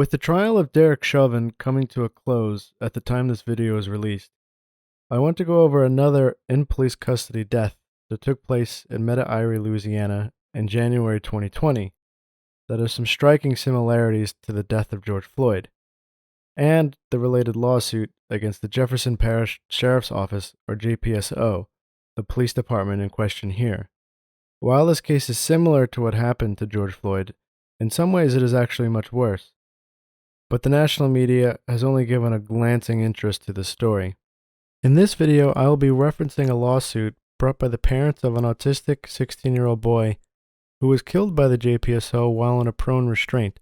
With the trial of Derek Chauvin coming to a close at the time this video is released, I want to go over another in police custody death that took place in Meta-Irie, Louisiana in January 2020 that has some striking similarities to the death of George Floyd and the related lawsuit against the Jefferson Parrish Sheriff's Office, or JPSO, the police department in question here. While this case is similar to what happened to George Floyd, in some ways it is actually much worse. But the national media has only given a glancing interest to the story. In this video, I will be referencing a lawsuit brought by the parents of an autistic 16-year-old boy who was killed by the JPSO while in a prone restraint,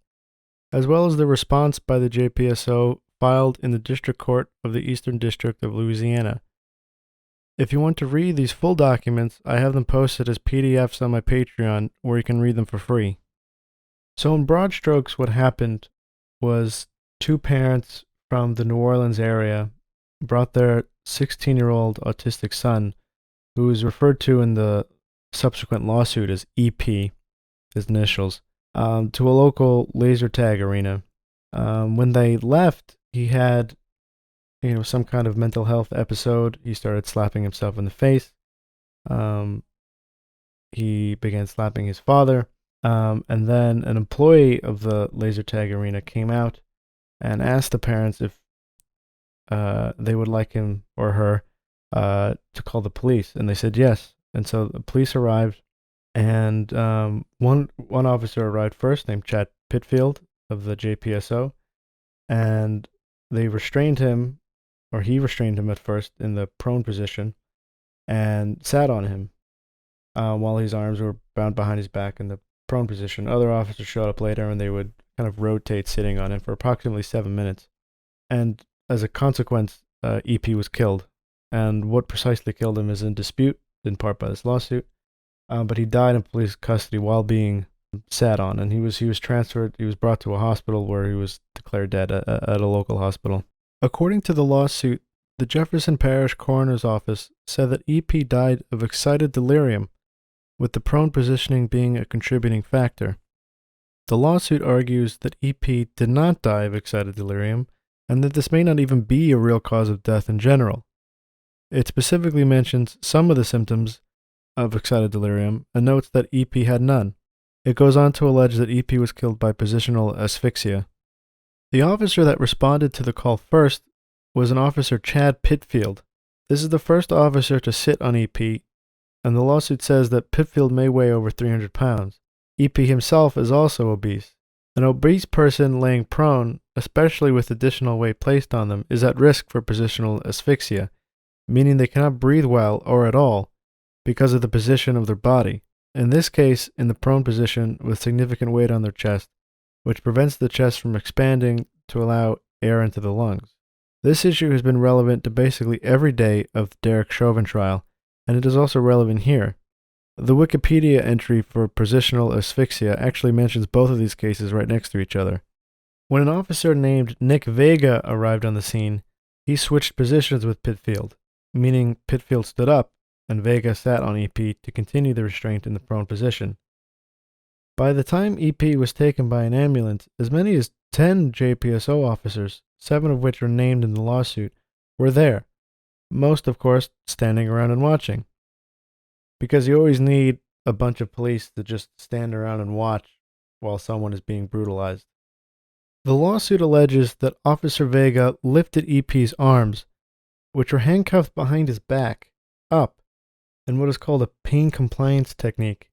as well as the response by the JPSO filed in the District Court of the Eastern District of Louisiana. If you want to read these full documents, I have them posted as PDFs on my Patreon where you can read them for free. So in broad strokes, what happened was two parents from the New Orleans area brought their 16-year-old autistic son, who is referred to in the subsequent lawsuit as EP, his initials, to a local laser tag arena. When they left, he had, some kind of mental health episode. He started slapping himself in the face. He began slapping his father. And then an employee of the laser tag arena came out and asked the parents if they would like him or her to call the police, and they said yes. And so the police arrived, and one officer arrived first, named Chad Pitfield of the JPSO, and they restrained him, or he restrained him at first in the prone position, and sat on him while his arms were bound behind his back in the prone position. Other officers showed up later, and they would kind of rotate sitting on him for approximately 7 minutes. And as a consequence, EP was killed. And what precisely killed him is in dispute, in part by this lawsuit. But he died in police custody while being sat on, and he was transferred. He was brought to a hospital where he was declared dead at a local hospital. According to the lawsuit, the Jefferson Parish Coroner's Office said that EP died of excited delirium, with the prone positioning being a contributing factor. The lawsuit argues that EP did not die of excited delirium, and that this may not even be a real cause of death in general. It specifically mentions some of the symptoms of excited delirium, and notes that EP had none. It goes on to allege that EP was killed by positional asphyxia. The officer that responded to the call first was an officer, Chad Pitfield. This is the first officer to sit on EP, and the lawsuit says that Pitfield may weigh over 300 pounds. EP himself is also obese. An obese person laying prone, especially with additional weight placed on them, is at risk for positional asphyxia, meaning they cannot breathe well or at all because of the position of their body. In this case, in the prone position with significant weight on their chest, which prevents the chest from expanding to allow air into the lungs. This issue has been relevant to basically every day of the Derek Chauvin trial, and it is also relevant here. The Wikipedia entry for positional asphyxia actually mentions both of these cases right next to each other. When an officer named Nick Vega arrived on the scene, he switched positions with Pitfield, meaning Pitfield stood up and Vega sat on EP to continue the restraint in the prone position. By the time EP was taken by an ambulance, as many as 10 JPSO officers, 7 of which are named in the lawsuit, were there. Most, of course, standing around and watching. Because you always need a bunch of police to just stand around and watch while someone is being brutalized. The lawsuit alleges that Officer Vega lifted EP's arms, which were handcuffed behind his back, up, in what is called a pain compliance technique.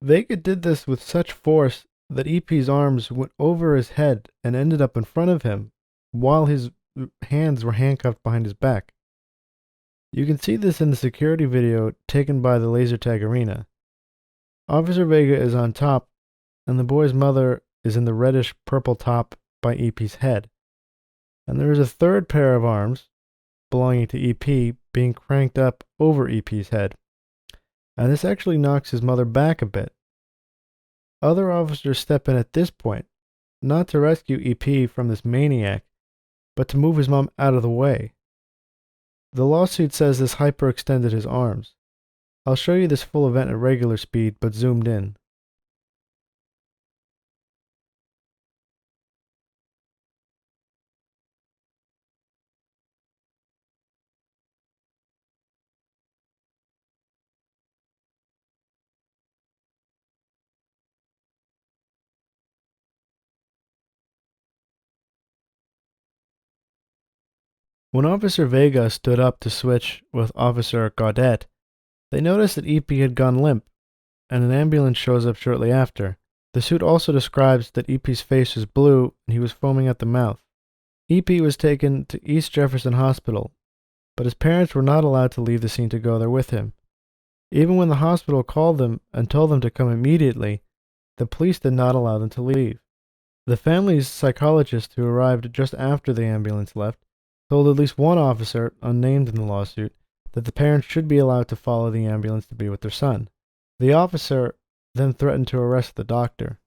Vega did this with such force that EP's arms went over his head and ended up in front of him, while his hands were handcuffed behind his back. You can see this in the security video taken by the laser tag arena. Officer Vega is on top, and the boy's mother is in the reddish-purple top by EP's head. And there is a third pair of arms, belonging to EP, being cranked up over EP's head. And this actually knocks his mother back a bit. Other officers step in at this point, not to rescue EP from this maniac, but to move his mom out of the way. The lawsuit says this hyperextended his arms. I'll show you this full event at regular speed, but zoomed in. When Officer Vega stood up to switch with Officer Gaudet, they noticed that EP had gone limp, and an ambulance shows up shortly after. The suit also describes that EP's face was blue and he was foaming at the mouth. EP was taken to East Jefferson Hospital, but his parents were not allowed to leave the scene to go there with him. Even when the hospital called them and told them to come immediately, the police did not allow them to leave. The family's psychologist, who arrived just after the ambulance left, told at least one officer, unnamed in the lawsuit, that the parents should be allowed to follow the ambulance to be with their son. The officer then threatened to arrest the doctor.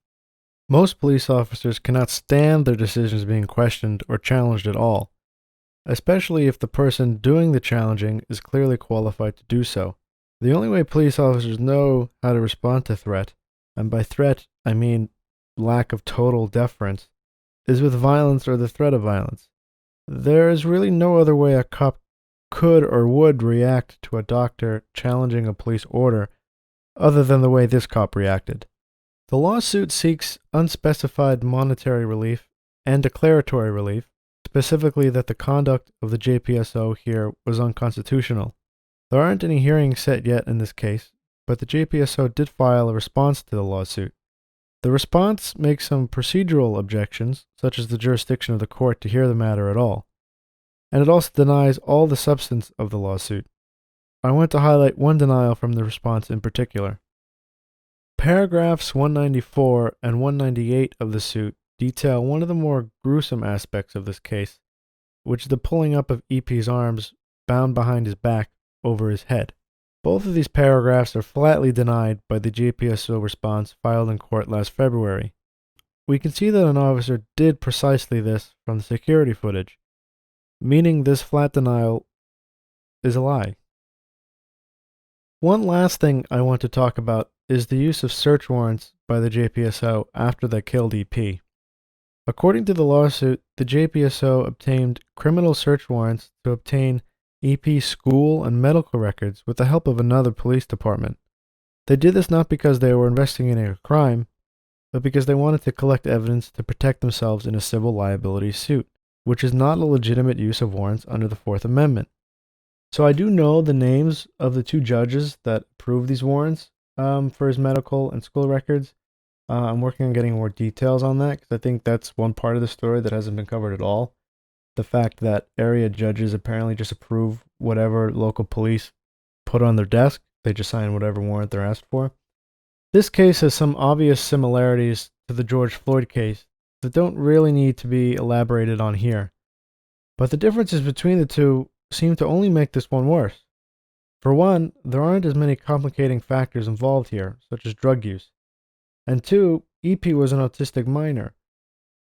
Most police officers cannot stand their decisions being questioned or challenged at all, especially if the person doing the challenging is clearly qualified to do so. The only way police officers know how to respond to threat, and by threat I mean lack of total deference, is with violence or the threat of violence. There is really no other way a cop could or would react to a doctor challenging a police order other than the way this cop reacted. The lawsuit seeks unspecified monetary relief and declaratory relief, specifically that the conduct of the JPSO here was unconstitutional. There aren't any hearings set yet in this case, but the JPSO did file a response to the lawsuit. The response makes some procedural objections, such as the jurisdiction of the court to hear the matter at all, and it also denies all the substance of the lawsuit. I want to highlight one denial from the response in particular. Paragraphs 194 and 198 of the suit detail one of the more gruesome aspects of this case, which is the pulling up of EP's arms bound behind his back over his head. Both of these paragraphs are flatly denied by the JPSO response filed in court last February. We can see that an officer did precisely this from the security footage, meaning this flat denial is a lie. One last thing I want to talk about is the use of search warrants by the JPSO after they killed EP. According to the lawsuit, the JPSO obtained criminal search warrants to obtain EP's school and medical records with the help of another police department. They did this not because they were investigating a crime, but because they wanted to collect evidence to protect themselves in a civil liability suit, which is not a legitimate use of warrants under the Fourth Amendment. So I do know the names of the two judges that approved these warrants for his medical and school records. I'm working on getting more details on that because I think that's one part of the story that hasn't been covered at all. The fact that area judges apparently just approve whatever local police put on their desk. They just sign whatever warrant they're asked for. This case has some obvious similarities to the George Floyd case that don't really need to be elaborated on here. But the differences between the two seem to only make this one worse. For one, there aren't as many complicating factors involved here, such as drug use. And two, EP was an autistic minor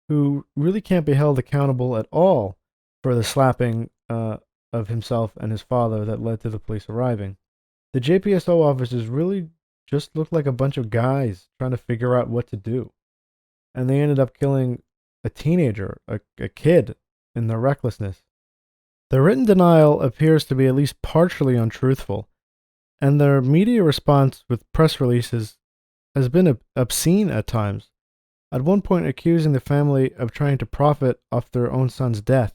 who really can't be held accountable at all for the slapping of himself and his father that led to the police arriving. The JPSO officers really just looked like a bunch of guys trying to figure out what to do. And they ended up killing a teenager, a kid, in their recklessness. The written denial appears to be at least partially untruthful, and their media response with press releases has been obscene at times, at one point accusing the family of trying to profit off their own son's death.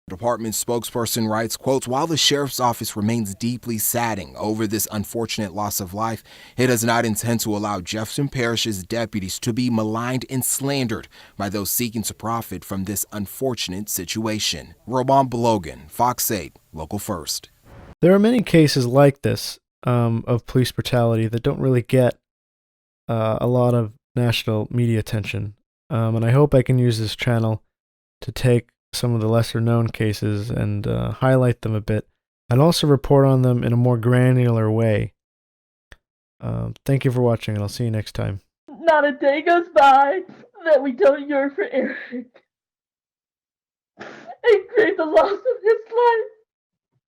The department spokesperson writes, quote, "While the sheriff's office remains deeply saddened over this unfortunate loss of life, it does not intend to allow Jefferson Parrish's deputies to be maligned and slandered by those seeking to profit from this unfortunate situation." Roman Blogan, Fox 8, Local First. There are many cases like this of police brutality that don't really get a lot of national media attention. And I hope I can use this channel to take some of the lesser known cases and highlight them a bit, and also report on them in a more granular way. Thank you for watching, and I'll see you next time. Not a day goes by that we don't yearn for Eric and grieve the loss of his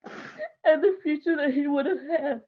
life and the future that he would have had.